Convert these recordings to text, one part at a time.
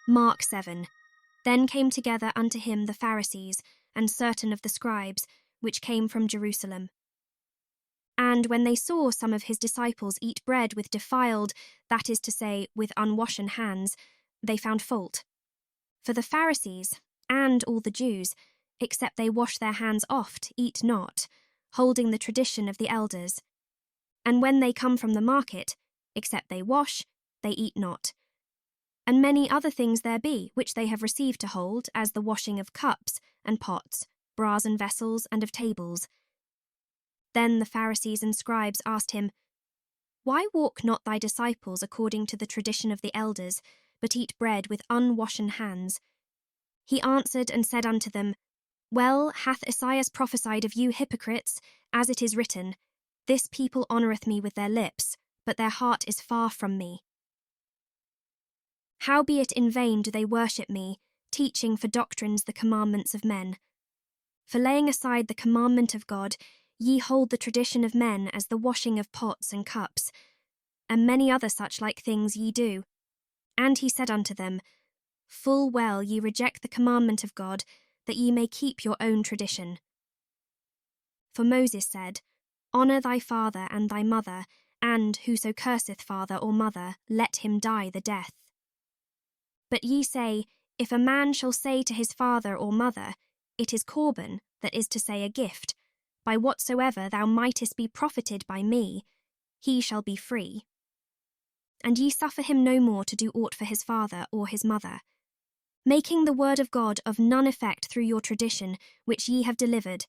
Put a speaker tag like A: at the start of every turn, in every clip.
A: Mark 7. Then came together unto him the Pharisees, and certain of the scribes, which came from Jerusalem. And when they saw some of his disciples eat bread with defiled, that is to say, with unwashen hands, they found fault. For the Pharisees, and all the Jews, except they wash their hands oft, eat not, holding the tradition of the elders. And when they come from the market, except they wash, they eat not. And many other things there be, which they have received to hold, as the washing of cups and pots, brazen vessels, and of tables. Then the Pharisees and scribes asked him, Why walk not thy disciples according to the tradition of the elders, but eat bread with unwashen hands? He answered and said unto them, Well hath Esaias prophesied of you hypocrites, as it is written, This people honoureth me with their lips, but their heart is far from me. Howbeit in vain do they worship me, teaching for doctrines the commandments of men. For laying aside the commandment of God, ye hold the tradition of men as the washing of pots and cups, and many other such like things ye do. And he said unto them, Full well ye reject the commandment of God, that ye may keep your own tradition. For Moses said, Honour thy father and thy mother, and whoso curseth father or mother, let him die the death. But ye say, If a man shall say to his father or mother, It is Corban, that is to say a gift, by whatsoever thou mightest be profited by me, he shall be free. And ye suffer him no more to do aught for his father or his mother, making the word of God of none effect through your tradition, which ye have delivered,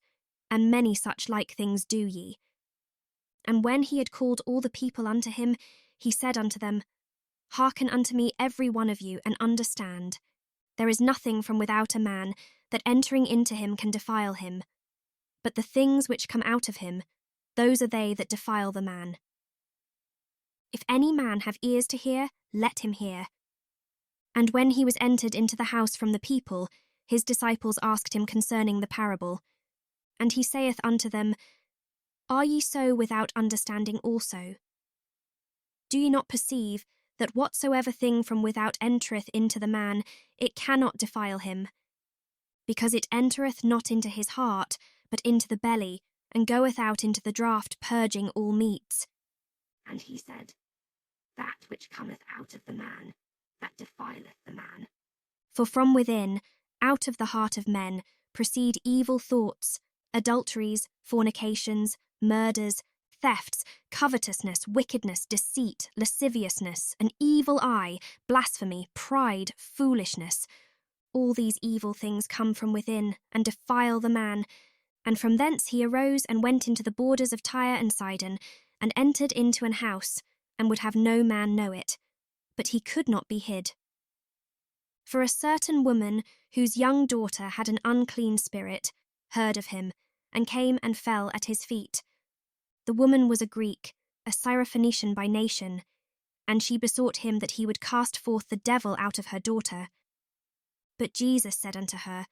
A: and many such like things do ye. And when he had called all the people unto him, he said unto them, Hearken unto me every one of you, and understand. There is nothing from without a man, that entering into him can defile him. But the things which come out of him, those are they that defile the man. If any man have ears to hear, let him hear. And when he was entered into the house from the people, his disciples asked him concerning the parable. And he saith unto them, Are ye so without understanding also? Do ye not perceive that whatsoever thing from without entereth into the man, it cannot defile him? Because it entereth not into his heart, but into the belly, and goeth out into the draught, purging all meats. And he said, That which cometh out of the man, that defileth the man. For from within, out of the heart of men, proceed evil thoughts, adulteries, fornications, murders, thefts, covetousness, wickedness, deceit, lasciviousness, an evil eye, blasphemy, pride, foolishness. All these evil things come from within, and defile the man. And from thence he arose and went into the borders of Tyre and Sidon, and entered into an house, and would have no man know it. But he could not be hid. For a certain woman, whose young daughter had an unclean spirit, heard of him, and came and fell at his feet. The woman was a Greek, a Syrophoenician by nation, and she besought him that he would cast forth the devil out of her daughter. But Jesus said unto her,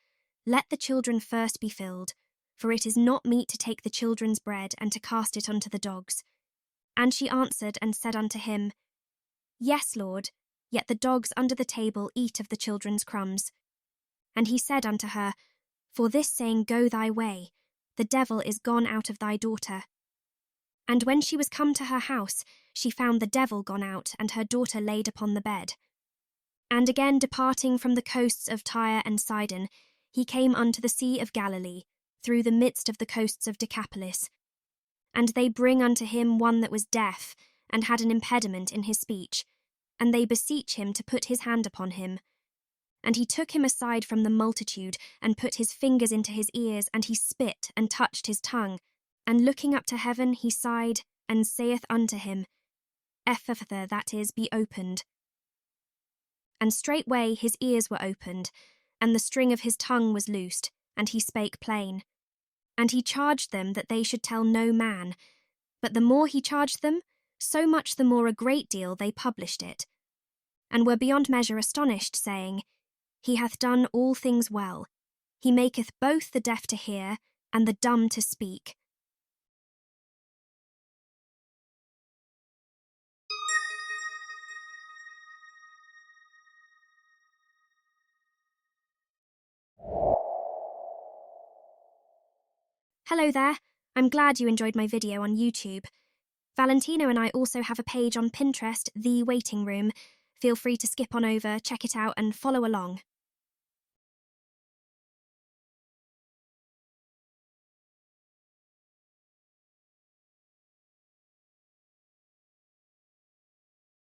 A: Let the children first be filled, for it is not meet to take the children's bread and to cast it unto the dogs. And she answered and said unto him, Yes, Lord, yet the dogs under the table eat of the children's crumbs. And he said unto her, For this saying go thy way, the devil is gone out of thy daughter. And when she was come to her house, she found the devil gone out, and her daughter laid upon the bed. And again departing from the coasts of Tyre and Sidon, he came unto the sea of Galilee, through the midst of the coasts of Decapolis. And they bring unto him one that was deaf, and had an impediment in his speech, and they beseech him to put his hand upon him. And he took him aside from the multitude, and put his fingers into his ears, and he spit, and touched his tongue. And looking up to heaven, he sighed, and saith unto him, Ephphatha, that is, be opened. And straightway his ears were opened, and the string of his tongue was loosed, and he spake plain. And he charged them that they should tell no man. But the more he charged them, so much the more a great deal they published it. And were beyond measure astonished, saying, He hath done all things well. He maketh both the deaf to hear, and the dumb to speak. Hello there. I'm glad you enjoyed my video on YouTube. Valentino and I also have a page on Pinterest, The Waiting Room. Feel free to skip on over, check it out and follow along.